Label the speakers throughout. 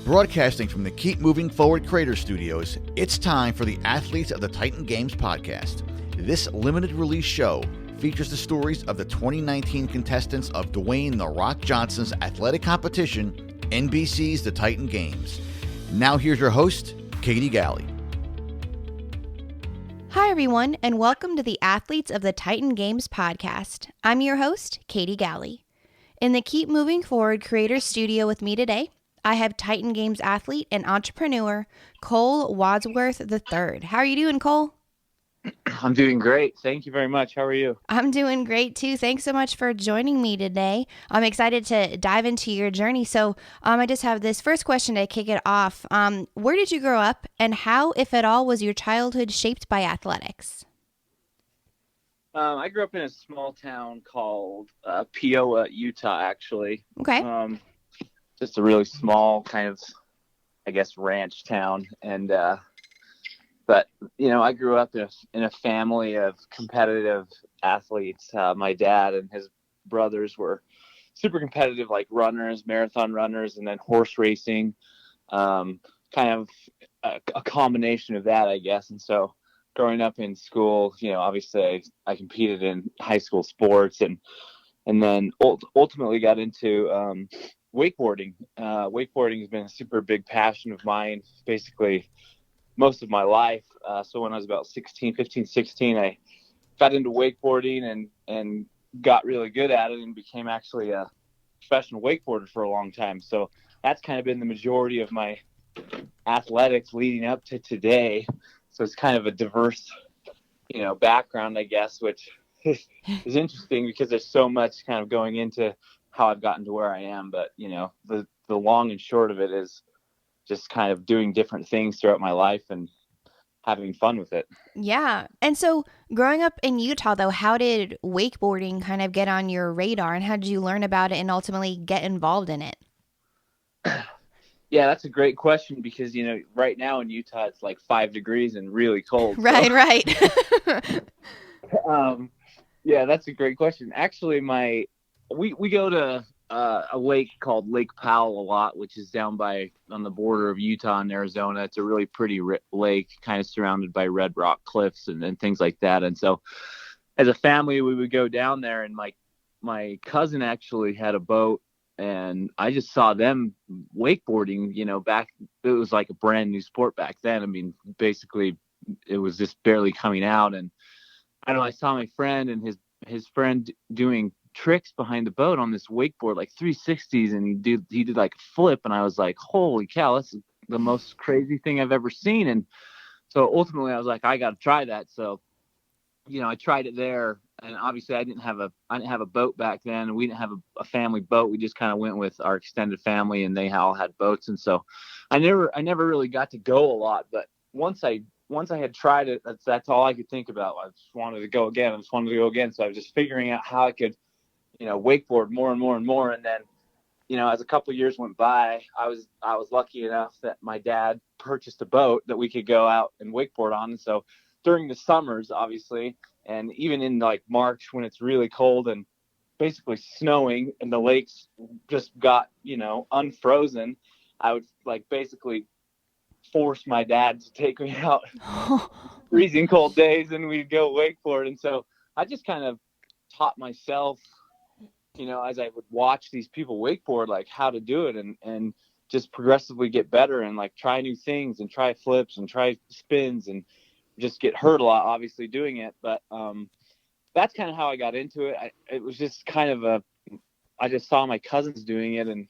Speaker 1: Broadcasting from the Keep Moving Forward Creator Studios, it's time for the Athletes of the Titan Games podcast. This limited release show features the stories of the 2019 contestants of Dwayne "The Rock" Johnson's athletic competition, NBC's The Titan Games. Now here's your host, Katie Galley.
Speaker 2: Hi, everyone, and welcome to the Athletes of the Titan Games podcast. I'm your host, Katie Galley. In the Keep Moving Forward Creator Studio with me today, I have Titan Games athlete and entrepreneur, Cole Wadsworth III. How are you doing, Cole?
Speaker 3: I'm doing great. Thank you very much. How are you?
Speaker 2: I'm doing great, too. Thanks so much for joining me today. I'm excited to dive into your journey. So I just have this first question to kick it off. Where did you grow up, and how, if at all, was your childhood shaped by athletics?
Speaker 3: I grew up in a small town called Peoria, Utah, actually.
Speaker 2: Okay.
Speaker 3: Just a really small kind of, I guess, ranch town. And, but, you know, I grew up in a family of competitive athletes. My dad and his brothers were super competitive, like runners, marathon runners, and then horse racing, kind of a combination of that, I guess. And so growing up in school, you know, obviously I competed in high school sports and then ultimately got into wakeboarding. Wakeboarding has been a super big passion of mine, basically most of my life. So when I was about 16, I got into wakeboarding and got really good at it and became actually a professional wakeboarder for a long time. So that's kind of been the majority of my athletics leading up to today. So it's kind of a diverse, you know, background, I guess, which is interesting because there's so much kind of going into how I've gotten to where I am. But, you know, the long and short of it is just kind of doing different things throughout my life and having fun with it.
Speaker 2: Yeah. And so growing up in Utah, though, how did wakeboarding kind of get on your radar, and how did you learn about it and ultimately get involved in it?
Speaker 3: Yeah, that's a great question because, you know, right now in Utah, it's like 5 degrees and really cold.
Speaker 2: Right,
Speaker 3: so.
Speaker 2: Right.
Speaker 3: Yeah, that's a great question. Actually, we go to a lake called Lake Powell a lot, which is down on the border of Utah and Arizona. It's a really pretty lake, kind of surrounded by red rock cliffs and things like that. And so as a family, we would go down there, and my cousin actually had a boat, and I just saw them wakeboarding, you know, it was like a brand new sport back then. I mean, basically it was just barely coming out. And I don't know, I saw my friend and his friend doing tricks behind the boat on this wakeboard, like 360s, and he did like a flip, and I was like, holy cow, that's the most crazy thing I've ever seen. And so ultimately I was like, I got to try that. So, you know, I tried it there, and obviously I didn't have a boat back then, and we didn't have a family boat. We just kind of went with our extended family, and they all had boats. And so I never really got to go a lot, but once I had tried it, that's all I could think about. I just wanted to go again. So I was just figuring out how I could, you know, wakeboard more and more and more. And then, you know, as a couple of years went by, I was lucky enough that my dad purchased a boat that we could go out and wakeboard on. And so during the summers, obviously, and even in like March when it's really cold and basically snowing and the lakes just got, you know, unfrozen, I would like basically force my dad to take me out freezing cold days, and we'd go wakeboard. And so I just kind of taught myself, you know, as I would watch these people wakeboard, like how to do it and just progressively get better and like try new things and try flips and try spins and just get hurt a lot, obviously, doing it. But that's kind of how I got into it. It was just kind of I just saw my cousins doing it and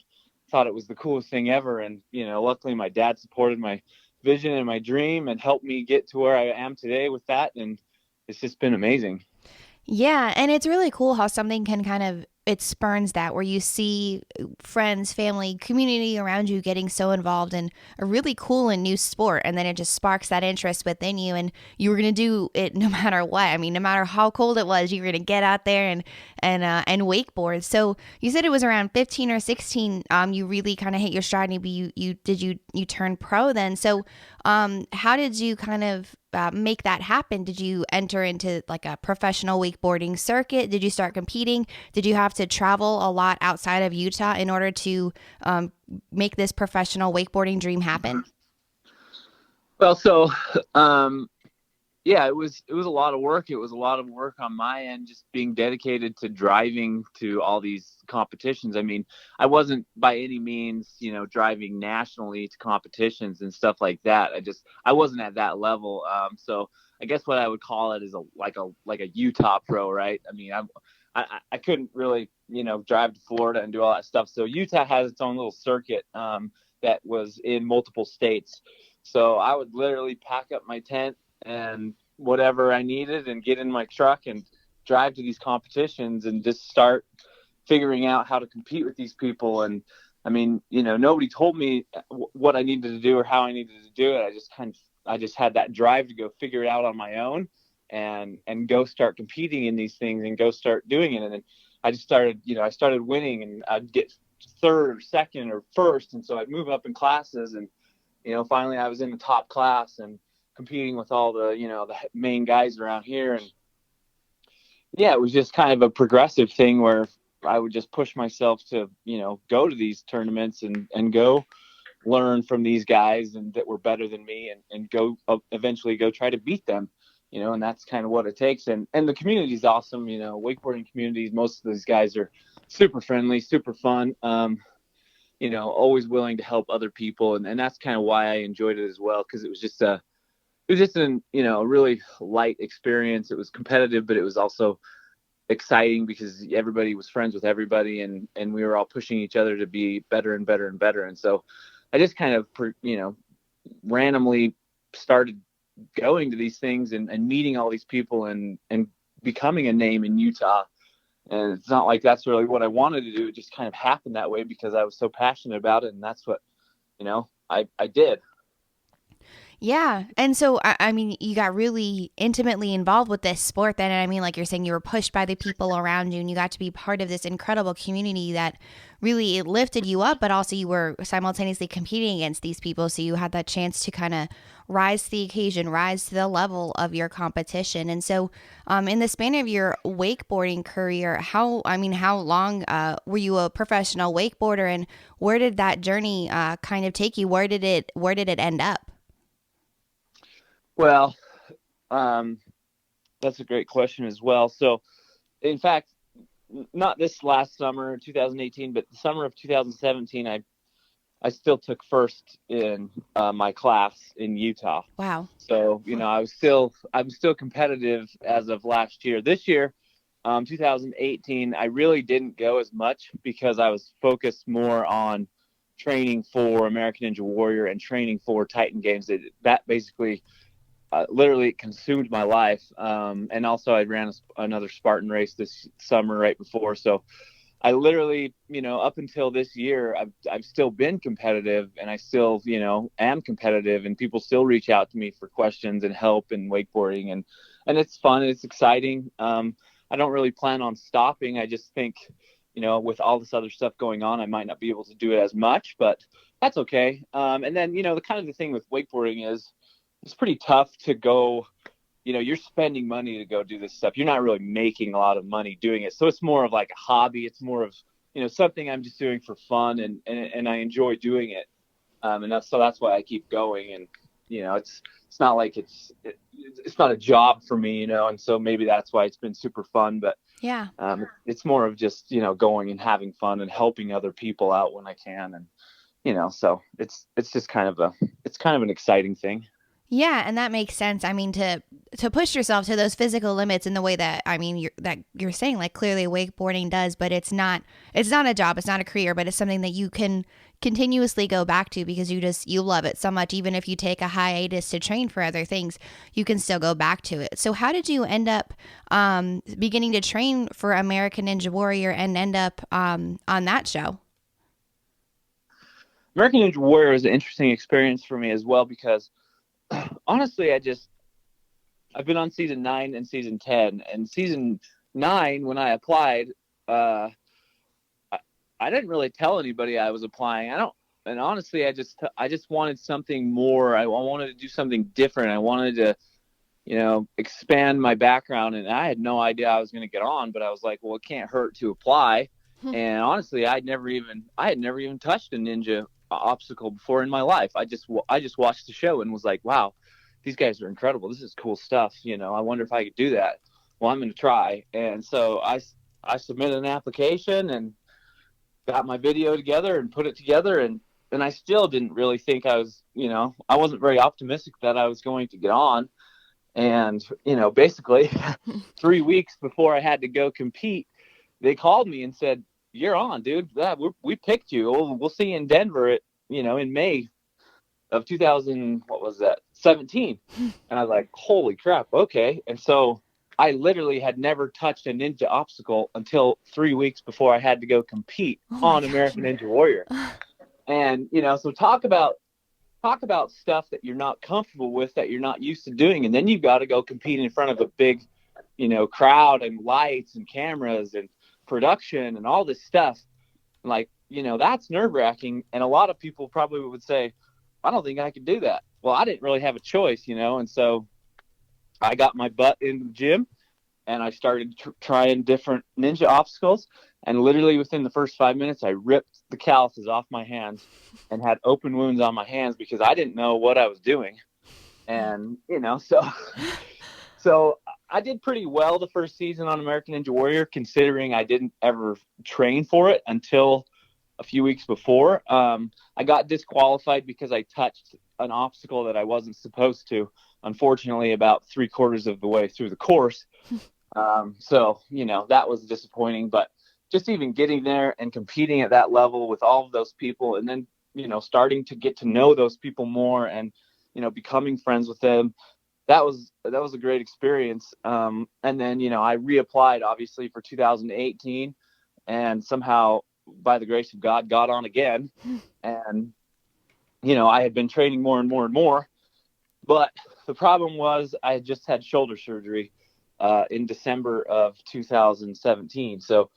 Speaker 3: thought it was the coolest thing ever. And, you know, luckily my dad supported my vision and my dream and helped me get to where I am today with that. And it's just been amazing.
Speaker 2: Yeah, and it's really cool how something can kind of, it spurns that, where you see friends, family, community around you getting so involved in a really cool and new sport, and then it just sparks that interest within you, and you were going to do it no matter what. I mean, no matter how cold it was, you were going to get out there and wakeboard. So you said it was around 15 or 16, you really kind of hit your stride, and you turned pro then. So how did you kind of make that happen? Did you enter into like a professional wakeboarding circuit? Did you start competing? Did you have to travel a lot outside of Utah in order to make this professional wakeboarding dream happen?
Speaker 3: Well, so yeah, it was a lot of work. It was a lot of work on my end, just being dedicated to driving to all these competitions. I mean, I wasn't by any means, driving nationally to competitions and stuff like that. I wasn't at that level. So I guess what I would call it is like a Utah pro, right? I mean, I couldn't really, drive to Florida and do all that stuff. So Utah has its own little circuit that was in multiple states. So I would literally pack up my tent and whatever I needed and get in my truck and drive to these competitions and just start figuring out how to compete with these people. And I mean, nobody told me what I needed to do or how I needed to do it. I just had that drive to go figure it out on my own and go start competing in these things and go start doing it. And then I just started, I started winning, and I'd get third or second or first. And so I'd move up in classes, and, finally I was in the top class and competing with all the, the main guys around here. And yeah, it was just kind of a progressive thing where I would just push myself to, go to these tournaments and go learn from these guys and that were better than me and go eventually go try to beat them, and that's kind of what it takes. And the community is awesome. Wakeboarding communities, most of these guys are super friendly, super fun. Always willing to help other people. And that's kind of why I enjoyed it as well. Cause it was just a really light experience. It was competitive, but it was also exciting because everybody was friends with everybody, and we were all pushing each other to be better and better and better. And so I just kind of, randomly started going to these things and meeting all these people and becoming a name in Utah. And it's not like that's really what I wanted to do. It just kind of happened that way because I was so passionate about it. And that's what, I did.
Speaker 2: Yeah. And so, I mean, you got really intimately involved with this sport then. And I mean, like you're saying, you were pushed by the people around you, and you got to be part of this incredible community that really it lifted you up, but also you were simultaneously competing against these people. So you had that chance to kind of rise to the occasion, rise to the level of your competition. And so, in the span of your wakeboarding career, how long were you a professional wakeboarder, and where did that journey kind of take you? Where did it end up?
Speaker 3: Well, that's a great question as well. So, in fact, not this last summer, 2018, but the summer of 2017, I still took first in my class in Utah.
Speaker 2: Wow.
Speaker 3: So, I'm still competitive as of last year. This year, 2018, I really didn't go as much because I was focused more on training for American Ninja Warrior and training for Titan Games. That basically literally consumed my life. And also I ran another Spartan race this summer right before. So I literally, up until this year, I've still been competitive, and I still, am competitive, and people still reach out to me for questions and help in wakeboarding, and it's fun. It's exciting. I don't really plan on stopping. I just think, with all this other stuff going on, I might not be able to do it as much, but that's okay. And then, the thing with wakeboarding is, it's pretty tough to go, you're spending money to go do this stuff. You're not really making a lot of money doing it. So it's more of like a hobby. It's more of, something I'm just doing for fun, and I enjoy doing it. And that's why I keep going. And, it's not like it's not a job for me, and so maybe that's why it's been super fun. But
Speaker 2: Yeah.
Speaker 3: It's more of just, going and having fun and helping other people out when I can. And, so it's just kind of an exciting thing.
Speaker 2: Yeah, and that makes sense. I mean, to push yourself to those physical limits in the way that you're saying, like clearly wakeboarding does, but it's not a job, it's not a career, but it's something that you can continuously go back to because you love it so much. Even if you take a hiatus to train for other things, you can still go back to it. So how did you end up beginning to train for American Ninja Warrior and end up on that show?
Speaker 3: American Ninja Warrior is an interesting experience for me as well because honestly, I've been on season 9 and season 10, and season 9, when I applied, I didn't really tell anybody I was applying. Honestly, I just wanted something more. I wanted to do something different. I wanted to expand my background. And I had no idea I was going to get on, but I was like, well, it can't hurt to apply. And honestly, I had never even touched a ninja obstacle before in my life. I just watched the show and was like, wow, these guys are incredible. This is cool stuff. I wonder if I could do that. Well, I'm going to try. And so I submitted an application and got my video together and put it together. And I still didn't really think I wasn't very optimistic that I was going to get on. And, basically 3 weeks before I had to go compete, they called me and said, "You're on, dude. Yeah, we picked you. We'll see you in Denver in May of 2017. And I was like, holy crap. Okay. And so I literally had never touched a ninja obstacle until 3 weeks before I had to go compete on American Ninja Warrior. And, so talk about stuff that you're not comfortable with, that you're not used to doing. And then you've got to go compete in front of a big, crowd and lights and cameras and production and all this stuff. Like, that's nerve wracking. And a lot of people probably would say, I don't think I could do that. Well, I didn't really have a choice, and so I got my butt in the gym and I started trying different ninja obstacles. And literally within the first 5 minutes, I ripped the calluses off my hands and had open wounds on my hands because I didn't know what I was doing. And, so I did pretty well the first season on American Ninja Warrior, considering I didn't ever train for it until a few weeks before. I got disqualified because I touched an obstacle that I wasn't supposed to, unfortunately, about 3/4 of the way through the course. So, that was disappointing, but just even getting there and competing at that level with all of those people, and then, starting to get to know those people more and, becoming friends with them, that was a great experience. And then, I reapplied obviously for 2018 and somehow, by the grace of God, got on again. And, I had been training more and more and more, but the problem was I had just had shoulder surgery in December of 2017. So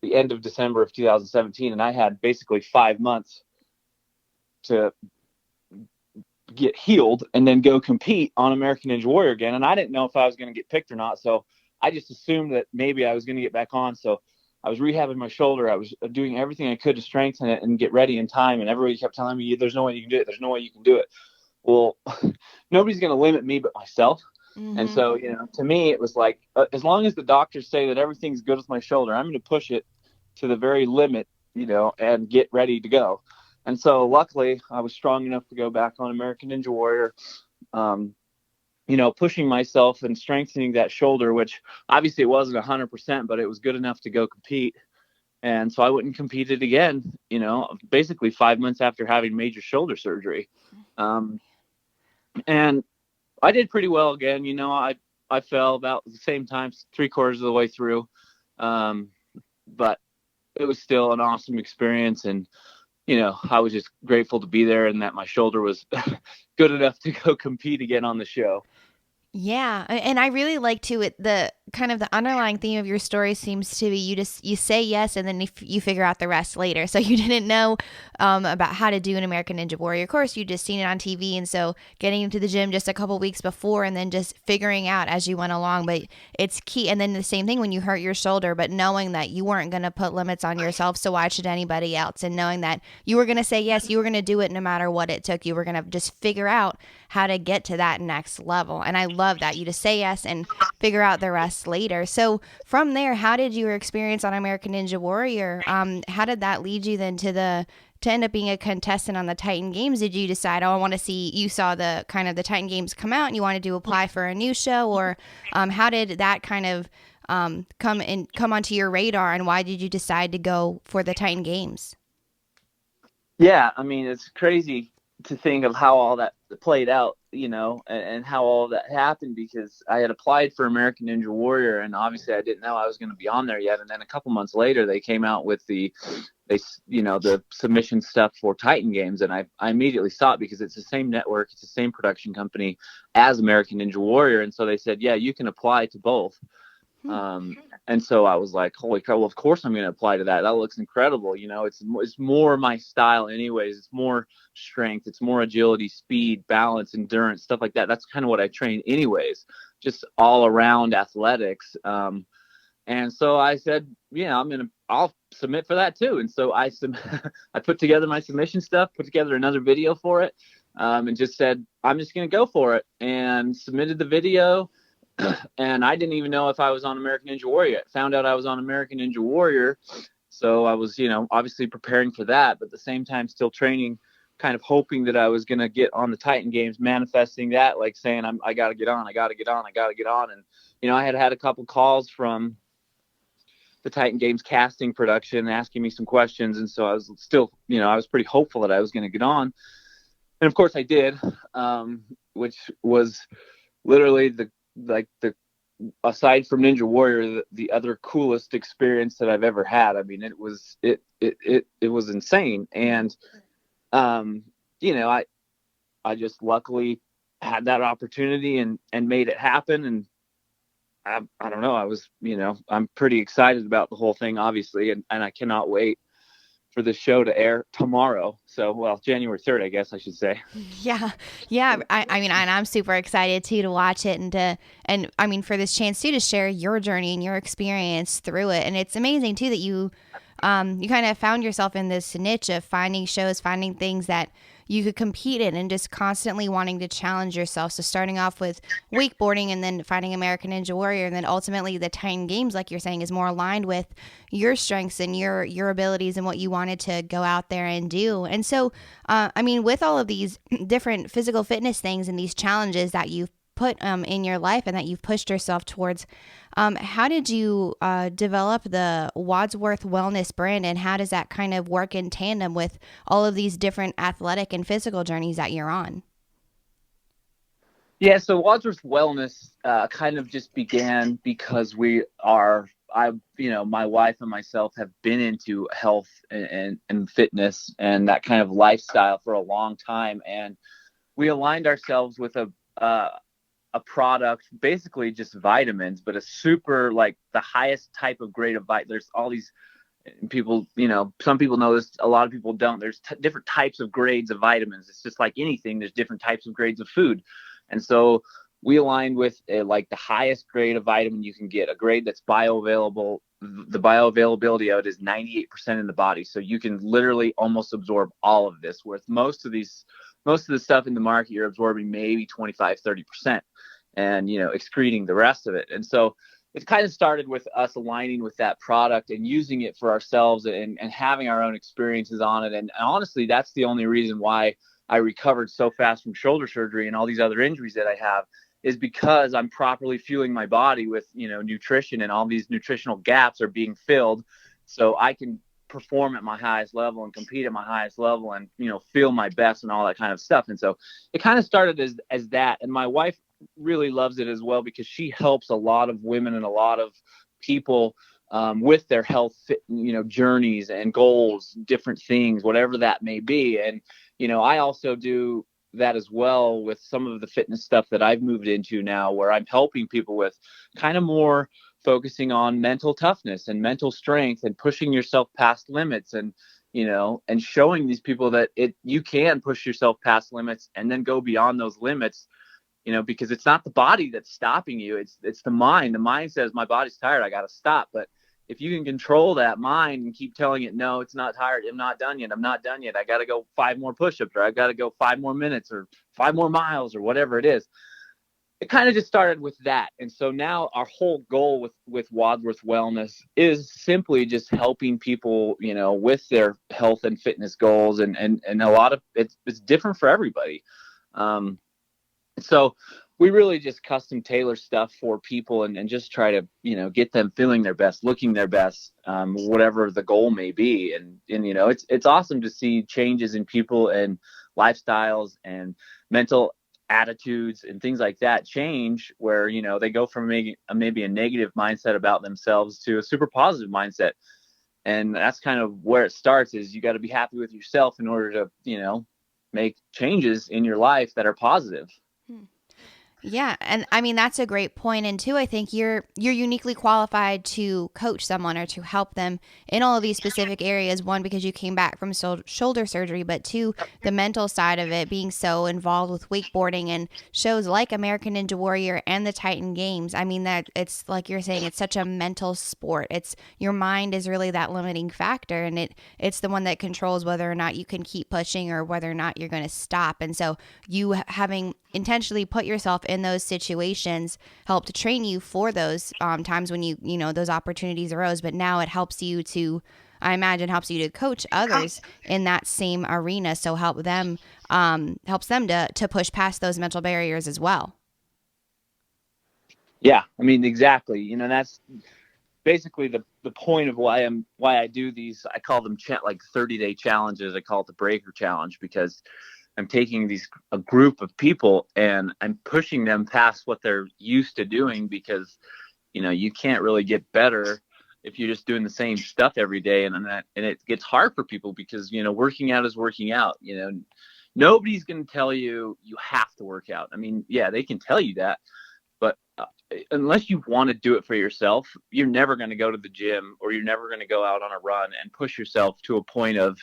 Speaker 3: the end of December of 2017, and I had basically 5 months to get healed and then go compete on American Ninja Warrior again. And I didn't know if I was going to get picked or not. So I just assumed that maybe I was going to get back on. So I was rehabbing my shoulder. I was doing everything I could to strengthen it and get ready in time. And everybody kept telling me, there's no way you can do it. There's no way you can do it. Well, nobody's going to limit me but myself. Mm-hmm. And so, to me, it was like, as long as the doctors say that everything's good with my shoulder, I'm going to push it to the very limit, and get ready to go. And so luckily I was strong enough to go back on American Ninja Warrior, pushing myself and strengthening that shoulder, which obviously it wasn't 100%, but it was good enough to go compete. And so I went and competed again, basically 5 months after having major shoulder surgery. And I did pretty well again. I fell about the same time, 3/4 of the way through. But it was still an awesome experience. And, I was just grateful to be there and that my shoulder was good enough to go compete again on the show.
Speaker 2: Yeah. And I really like the kind of the underlying theme of your story seems to be you say yes and then you figure out the rest later. So you didn't know about how to do an American Ninja Warrior course. You just seen it on TV. And so getting into the gym just a couple weeks before and then just figuring out as you went along. But it's key. And then the same thing when you hurt your shoulder, but knowing that you weren't going to put limits on yourself. So why should anybody else? And knowing that you were going to say yes, you were going to do it no matter what it took. You were going to just figure out how to get to that next level. And I love that. You just say yes and figure out the rest later. So from there, how did your experience on American Ninja Warrior, how did that lead you then to end up being a contestant on the Titan Games? Did you decide, I want to see, you saw the kind of the Titan Games come out and you wanted to apply for a new show, or how did that kind of come onto your radar, and why did you decide to go for the Titan Games?
Speaker 3: Yeah, I mean, it's crazy to think of how all that played out, and how all that happened, because I had applied for American Ninja Warrior and obviously I didn't know I was going to be on there yet. And then a couple months later, they came out with the submission stuff for Titan Games. And I immediately saw it because it's the same network. It's the same production company as American Ninja Warrior. And so they said, yeah, you can apply to both. And so I was like, holy cow, well, of course I'm going to apply to that. That looks incredible. You know, it's more my style anyways. It's more strength. It's more agility, speed, balance, endurance, stuff like that. That's kind of what I train anyways, just all around athletics. And so I said, yeah, I'll submit for that too. And so I put together my submission stuff, put together another video for it, and just said, I'm just going to go for it, and submitted the video. And I didn't even know if I was on American Ninja Warrior yet. Found out I was on American Ninja Warrior. So I was, obviously preparing for that, but at the same time still training, kind of hoping that I was going to get on the Titan Games, manifesting that, like saying, I got to get on, I got to get on, I got to get on. And, I had a couple calls from the Titan Games casting production asking me some questions. And so I was still, I was pretty hopeful that I was going to get on. And of course I did, which was literally aside from Ninja Warrior, the other coolest experience that I've ever had. I mean, it was insane. And, I just luckily had that opportunity and made it happen. And I don't know, I'm pretty excited about the whole thing, obviously. And I cannot wait for the show to air tomorrow. So, well, January 3rd, I guess I should say.
Speaker 2: Yeah. I mean, and I'm super excited too to watch it and I mean, for this chance too to share your journey and your experience through it. And it's amazing too that you kind of found yourself in this niche of finding shows, finding things that you could compete in and just constantly wanting to challenge yourself. So starting off with wakeboarding and then finding American Ninja Warrior, and then ultimately the Titan Games, like you're saying, is more aligned with your strengths and your abilities and what you wanted to go out there and do. And so, I mean, with all of these different physical fitness things and these challenges that you've put in your life and that you've pushed yourself towards, how did you develop the Wadsworth Wellness brand, and how does that kind of work in tandem with all of these different athletic and physical journeys that you're on?
Speaker 3: Yeah, so Wadsworth Wellness kind of just began because my wife and myself have been into health and fitness and that kind of lifestyle for a long time, and we aligned ourselves with a product, basically just vitamins, but a super, like, the highest type of grade of there's all these people, some people know this, a lot of people don't. There's different types of grades of vitamins. It's just like anything, there's different types of grades of food. And so we aligned with the highest grade of vitamin you can get, a grade that's bioavailable. The bioavailability of it is 98% in the body. So you can literally almost absorb all of this, whereas most of the stuff in the market, you're absorbing maybe 25-30% and, excreting the rest of it. And so it kind of started with us aligning with that product and using it for ourselves and having our own experiences on it. And honestly, that's the only reason why I recovered so fast from shoulder surgery and all these other injuries that I have, is because I'm properly fueling my body with, nutrition, and all these nutritional gaps are being filled so I can perform at my highest level and compete at my highest level and, feel my best and all that kind of stuff. And so it kind of started as that. And my wife really loves it as well, because she helps a lot of women and a lot of people with their health, journeys and goals, different things, whatever that may be. And, I also do that as well with some of the fitness stuff that I've moved into now, where I'm helping people with kind of more focusing on mental toughness and mental strength and pushing yourself past limits, and, and showing these people that you can push yourself past limits and then go beyond those limits, because it's not the body that's stopping you. It's the mind. The mind says, my body's tired, I got to stop. But if you can control that mind and keep telling it, no, it's not tired, I'm not done yet, I got to go 5 more push-ups, or I got to go 5 more minutes, or 5 more miles, or whatever it is. It kind of just started with that. And so now our whole goal with Wadsworth Wellness is simply just helping people, with their health and fitness goals. And a lot of it's different for everybody. So we really just custom tailor stuff for people and just try to, get them feeling their best, looking their best, whatever the goal may be. And it's awesome to see changes in people and lifestyles and mental attitudes and things like that change, where, they go from maybe a negative mindset about themselves to a super positive mindset. And that's kind of where it starts, is you got to be happy with yourself in order to, make changes in your life that are positive.
Speaker 2: Yeah, and I mean that's a great point. And two, I think you're uniquely qualified to coach someone or to help them in all of these specific areas. One, because you came back from shoulder surgery, but two, the mental side of it, being so involved with wakeboarding and shows like American Ninja Warrior and the Titan Games. I mean that it's like you're saying, it's such a mental sport. It's your mind is really that limiting factor, and it's the one that controls whether or not you can keep pushing or whether or not you're going to stop. And so you having intentionally put yourself in those situations helped to train you for those times when you know those opportunities arose. But now it helps you to, I imagine, helps you to coach others in that same arena. So helps them to push past those mental barriers as well.
Speaker 3: Yeah, I mean, exactly. You know, that's basically the point of why I do these. I call them like 30-day challenges. I call it the breaker challenge, because I'm taking a group of people and I'm pushing them past what they're used to doing, because, you know, you can't really get better if you're just doing the same stuff every day. And it gets hard for people because, you know, working out is working out. You know, nobody's going to tell you you have to work out. I mean, yeah, they can tell you that, but unless you want to do it for yourself, you're never going to go to the gym, or you're never going to go out on a run and push yourself to a point of,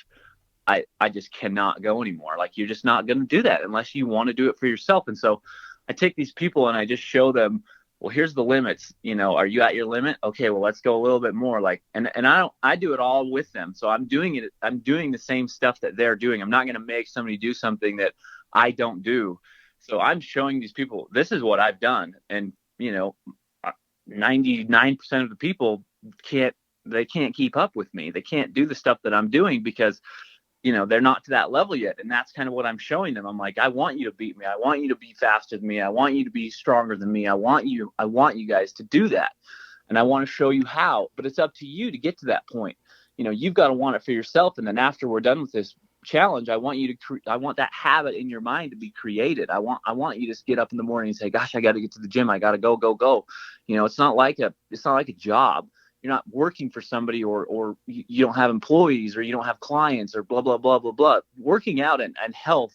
Speaker 3: I just cannot go anymore. Like, you're just not going to do that unless you want to do it for yourself. And so I take these people and I just show them, well, here's the limits. You know, are you at your limit? Okay, well, let's go a little bit more. Like, and I do it all with them. So I'm doing the same stuff that they're doing. I'm not going to make somebody do something that I don't do. So I'm showing these people, this is what I've done. And, you know, 99% of the people can't keep up with me. They can't do the stuff that I'm doing because, you know, they're not to that level yet. And that's kind of what I'm showing them. I'm like, I want you to beat me. I want you to be faster than me. I want you to be stronger than me. I want you guys to do that. And I want to show you how, but it's up to you to get to that point. You know, you've got to want it for yourself. And then after we're done with this challenge, I want you to, I want that habit in your mind to be created. I want you to get up in the morning and say, gosh, I got to get to the gym. I got to go. You know, it's not like a job. You're not working for somebody, or you don't have employees, or you don't have clients, or blah, blah, blah, blah, blah. Working out and health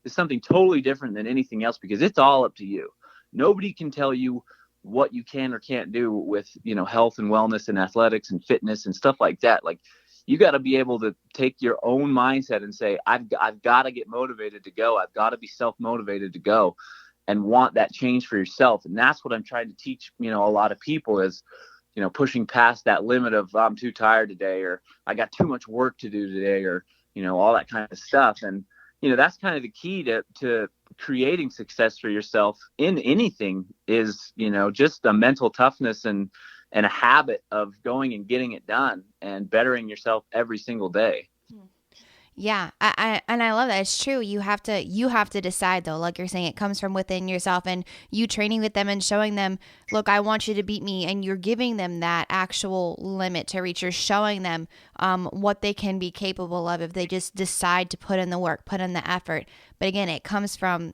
Speaker 3: is something totally different than anything else, because it's all up to you. Nobody can tell you what you can or can't do with, you know, health and wellness and athletics and fitness and stuff like that. Like, you got to be able to take your own mindset and say, I've got to get motivated to go. I've got to be self-motivated to go, and want that change for yourself. And that's what I'm trying to teach, you know, a lot of people is, you know, pushing past that limit of, I'm too tired today, or I got too much work to do today, or, you know, all that kind of stuff. And, you know, that's kind of the key to creating success for yourself in anything is, you know, just a mental toughness and a habit of going and getting it done and bettering yourself every single day.
Speaker 2: Yeah, I love that. It's true. You have to decide though, like you're saying, it comes from within yourself, and you training with them and showing them, look, I want you to beat me, and you're giving them that actual limit to reach. You're showing them what they can be capable of if they just decide to put in the work, put in the effort. But again, it comes from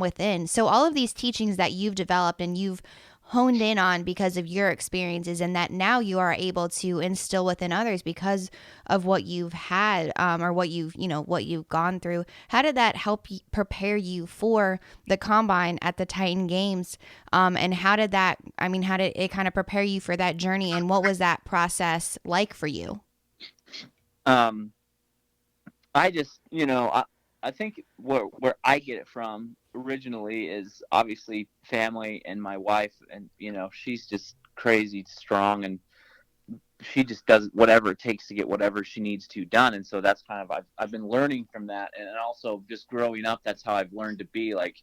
Speaker 2: within. So all of these teachings that you've developed and you've honed in on because of your experiences, and that now you are able to instill within others because of what you've had or what you've gone through. How did that help prepare you for the combine at the Titan Games? And how did it kind of prepare you for that journey? And what was that process like for you?
Speaker 3: I just, you know, I think where I get it from originally is obviously family and my wife, and, you know, she's just crazy strong, and she just does whatever it takes to get whatever she needs to done. And so that's kind of, I've been learning from that. And also just growing up, that's how I've learned to be, like,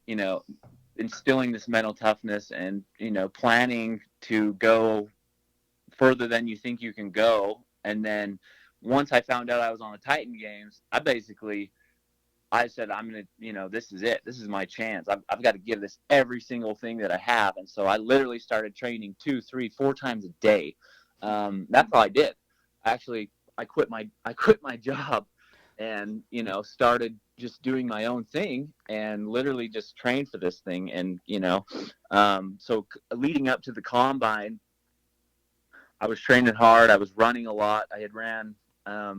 Speaker 3: you know, instilling this mental toughness and, you know, planning to go further than you think you can go. And then once I found out I was on the Titan Games, I said, I'm going to, you know, this is it. This is my chance. I've got to give this every single thing that I have. And so I literally started training 2, 3, 4 times a day. That's all I did. Actually, I quit my job and, you know, started just doing my own thing and literally just trained for this thing. And, you know, so leading up to the combine, I was training hard. I was running a lot. I ran a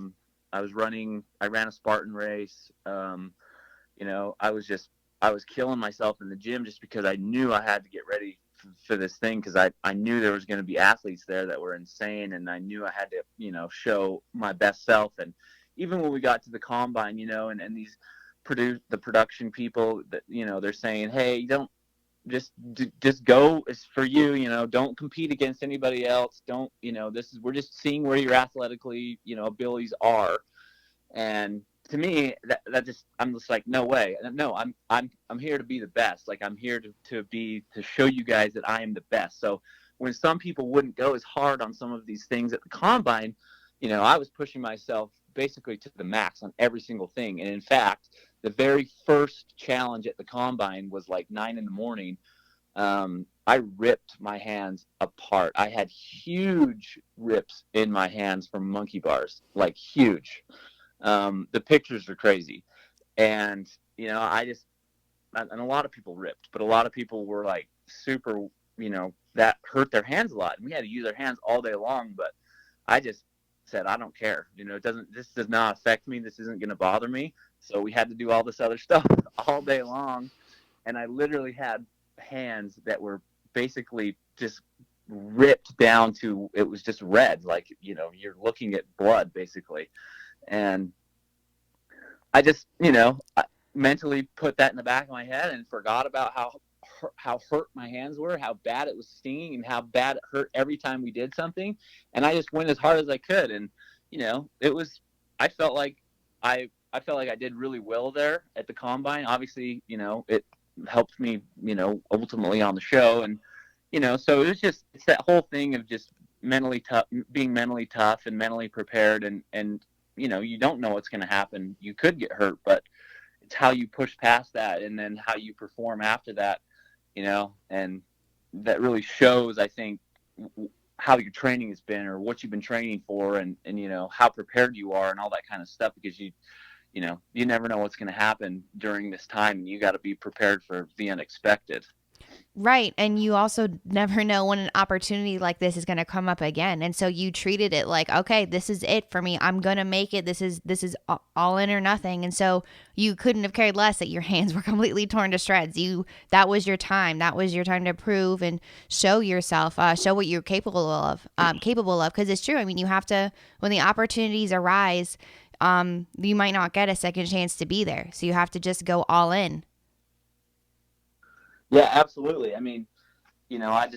Speaker 3: Spartan race. You know, I was just I was killing myself in the gym just because I knew I had to get ready for this thing, because I knew there was going to be athletes there that were insane, and I knew I had to, show my best self. And even when we got to the combine, and these the production people that, they're saying, hey, don't just go. It's for you, don't compete against anybody else. Don't, we're just seeing where your athletically, abilities are. And to me, I'm just like, no way. No, I'm here to be the best. Like, I'm here to show you guys that I am the best. So when some people wouldn't go as hard on some of these things at the combine, I was pushing myself basically to the max on every single thing. And in fact, the very first challenge at the combine was like 9 a.m. I ripped my hands apart. I had huge rips in my hands from monkey bars, like huge. The pictures are crazy. And, and a lot of people ripped, but a lot of people were like super, that hurt their hands a lot. And we had to use our hands all day long, but I just said, I don't care. This does not affect me. This isn't going to bother me. So we had to do all this other stuff all day long. And I literally had hands that were basically just ripped down to, it was just red. Like, you're looking at blood basically. And I just, I mentally put that in the back of my head and forgot about how hurt my hands were, how bad it was stinging, and how bad it hurt every time we did something. And I just went as hard as I could. And, I felt like I did really well there at the combine. Obviously, it helped me, ultimately on the show. And, so it's that whole thing of just being mentally tough and mentally prepared. And, you don't know what's going to happen. You could get hurt, but it's how you push past that, and then how you perform after that, and that really shows, I think, how your training has been, or what you've been training for, and how prepared you are, and all that kind of stuff, because you never know what's going to happen during this time, and you got to be prepared for the unexpected.
Speaker 2: Right. And you also never know when an opportunity like this is going to come up again. And so you treated it like, okay, this is it for me. I'm going to make it. This is all in or nothing. And so you couldn't have cared less that your hands were completely torn to shreds. That was your time. That was your time to prove and show yourself, show what you're capable of. Because it's true. I mean, you have to, when the opportunities arise, you might not get a second chance to be there. So you have to just go all in.
Speaker 3: Yeah, absolutely. I mean, I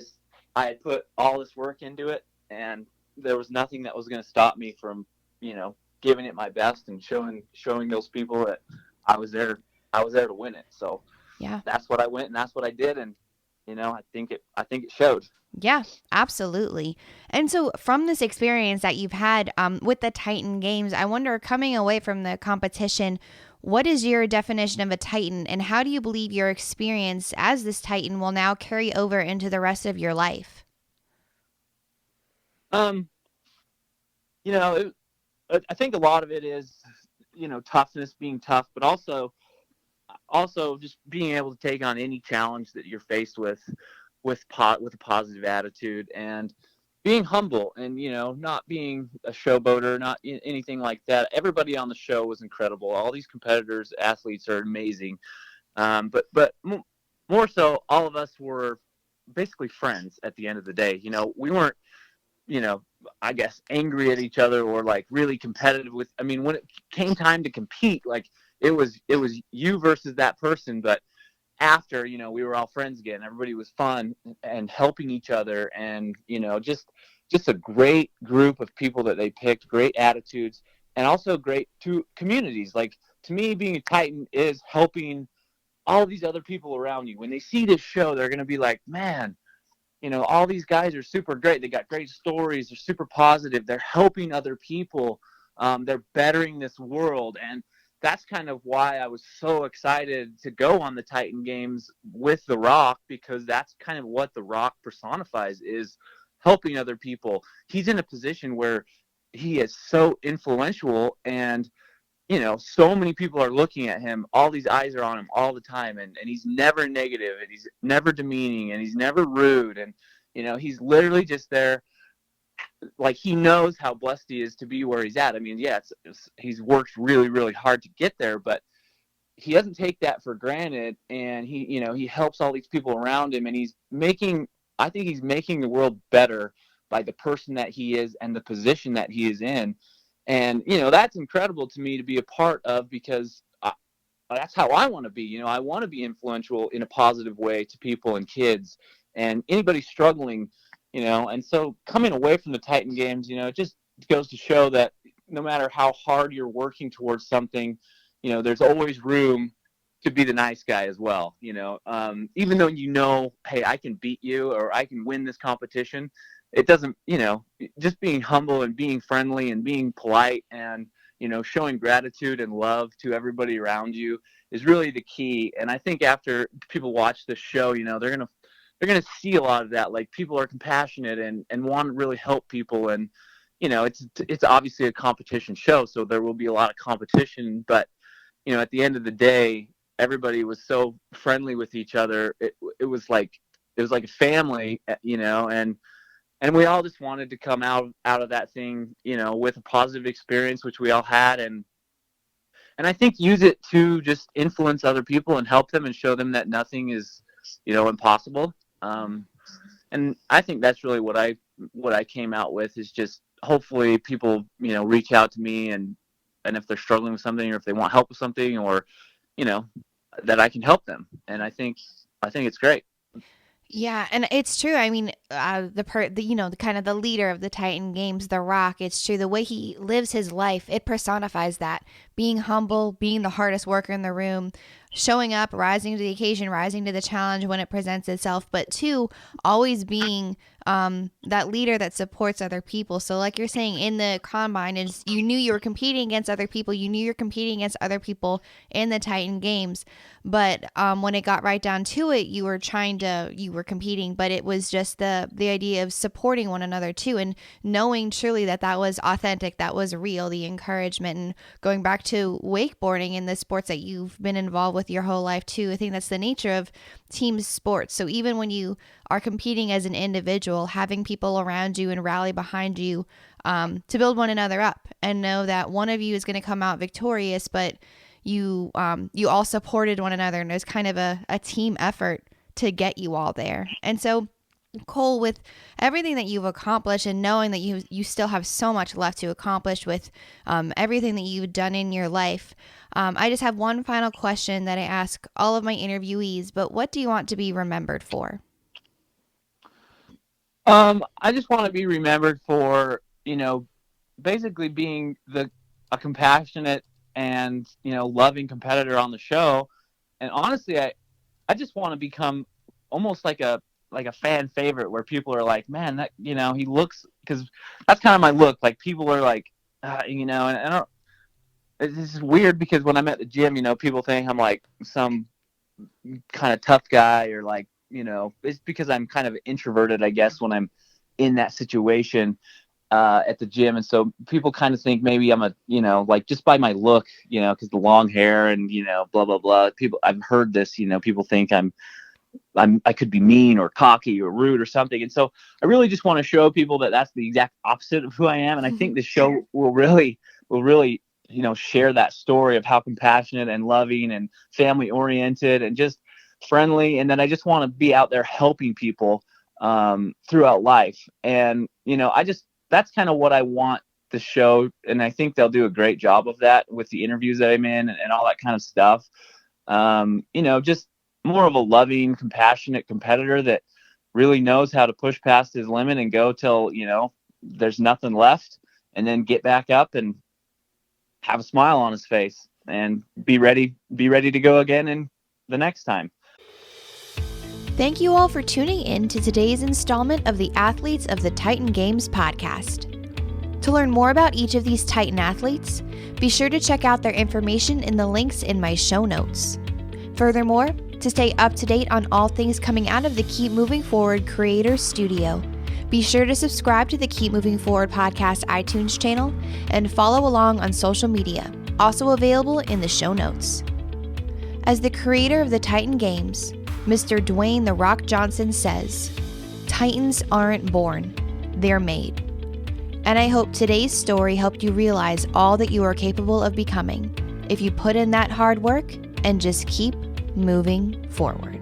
Speaker 3: had put all this work into it, and there was nothing that was going to stop me from, giving it my best and showing those people that I was there to win it. So
Speaker 2: yeah,
Speaker 3: that's what I went, and that's what I did. And, I think it showed.
Speaker 2: Yeah, absolutely. And so from this experience that you've had with the Titan Games, I wonder, coming away from the competition, what is your definition of a Titan, and how do you believe your experience as this Titan will now carry over into the rest of your life?
Speaker 3: I think a lot of it is, toughness, being tough, but also just being able to take on any challenge that you're faced with a positive attitude, and being humble, and not being a showboater, not anything like that. Everybody on the show was incredible. All these competitors, athletes are amazing, but more so, all of us were basically friends at the end of the day. We weren't, I guess, angry at each other, or like really competitive with. I mean, when it came time to compete, like it was you versus that person, but after, we were all friends again. Everybody was fun and helping each other, and, just a great group of people that they picked, great attitudes, and also great communities. Like, to me, being a Titan is helping all these other people around you. When they see this show, they're going to be like, man, all these guys are super great. They got great stories. They're super positive. They're helping other people. They're bettering this world. And that's kind of why I was so excited to go on the Titan Games with The Rock, because that's kind of what The Rock personifies, is helping other people. He's in a position where he is so influential, and, so many people are looking at him. All these eyes are on him all the time, and he's never negative, and he's never demeaning, and he's never rude. And, he's literally just there. Like, he knows how blessed he is to be where he's at. I mean, yeah, he's worked really, really hard to get there, but he doesn't take that for granted, and he helps all these people around him, and I think he's making the world better by the person that he is and the position that he is in. And, that's incredible to me to be a part of, because that's how I want to be. I want to be influential in a positive way to people and kids and anybody struggling, and so coming away from the Titan Games, it just goes to show that no matter how hard you're working towards something, there's always room to be the nice guy as well. Even though, hey, I can beat you or I can win this competition, it doesn't, just being humble and being friendly and being polite and, showing gratitude and love to everybody around you is really the key. And I think after people watch this show, they're going to see a lot of that. Like, people are compassionate and want to really help people. And, it's obviously a competition show, so there will be a lot of competition, but, at the end of the day, everybody was so friendly with each other. It was like a family, and we all just wanted to come out of that thing, with a positive experience, which we all had, and I think use it to just influence other people and help them and show them that nothing is, impossible. And I think that's really what I came out with, is just hopefully people, reach out to me and if they're struggling with something, or if they want help with something, or, that I can help them. And I think it's great.
Speaker 2: Yeah, and it's true. I mean, the kind of the leader of the Titan Games, The Rock, it's true. The way he lives his life, it personifies that. Being humble, being the hardest worker in the room, showing up, rising to the occasion, rising to the challenge when it presents itself, but two, always being that leader that supports other people. So like you're saying, in the combine, you knew you were competing against other people. You knew you're competing against other people in the Titan Games. But when it got right down to it, you were competing, but it was just the idea of supporting one another too, and knowing truly that was authentic, that was real, the encouragement. And going back to wakeboarding and the sports that you've been involved with your whole life too, I think that's the nature of team sports. So even when you are competing as an individual, having people around you and rally behind you to build one another up and know that one of you is going to come out victorious, but you all supported one another, and there's kind of a team effort to get you all there. And so, Cole, with everything that you've accomplished and knowing that you still have so much left to accomplish with everything that you've done in your life, I just have one final question that I ask all of my interviewees, but what do you want to be remembered for?
Speaker 3: I just want to be remembered for, basically being a compassionate and, loving competitor on the show. And honestly, I just want to become almost like a fan favorite, where people are like, man, that, he looks, because that's kind of my look. Like, people are like, and I don't, this is weird, because when I'm at the gym, people think I'm like some kind of tough guy, or like, it's because I'm kind of introverted, I guess, when I'm in that situation at the gym. And so people kind of think maybe I'm like, just by my look, because the long hair and, blah, blah, blah. I've heard this, people think I could be mean or cocky or rude or something. And so I really just want to show people that that's the exact opposite of who I am. And I think the show will really, share that story of how compassionate and loving and family oriented and just friendly. And then I just want to be out there helping people throughout life. And, that's kind of what I want the show. And I think they'll do a great job of that with the interviews that I'm in and all that kind of stuff. Just more of a loving, compassionate competitor that really knows how to push past his limit and go till, there's nothing left, and then get back up and have a smile on his face and be ready to go again and the next time.
Speaker 2: Thank you all for tuning in to today's installment of the Athletes of the Titan Games podcast. To learn more about each of these Titan athletes, be sure to check out their information in the links in my show notes. Furthermore, to stay up to date on all things coming out of the Keep Moving Forward Creators Studio, be sure to subscribe to the Keep Moving Forward podcast iTunes channel and follow along on social media, also available in the show notes. As the creator of the Titan Games, Mr. Dwayne "The Rock" Johnson says, "Titans aren't born, they're made." And I hope today's story helped you realize all that you are capable of becoming if you put in that hard work and just keep moving forward.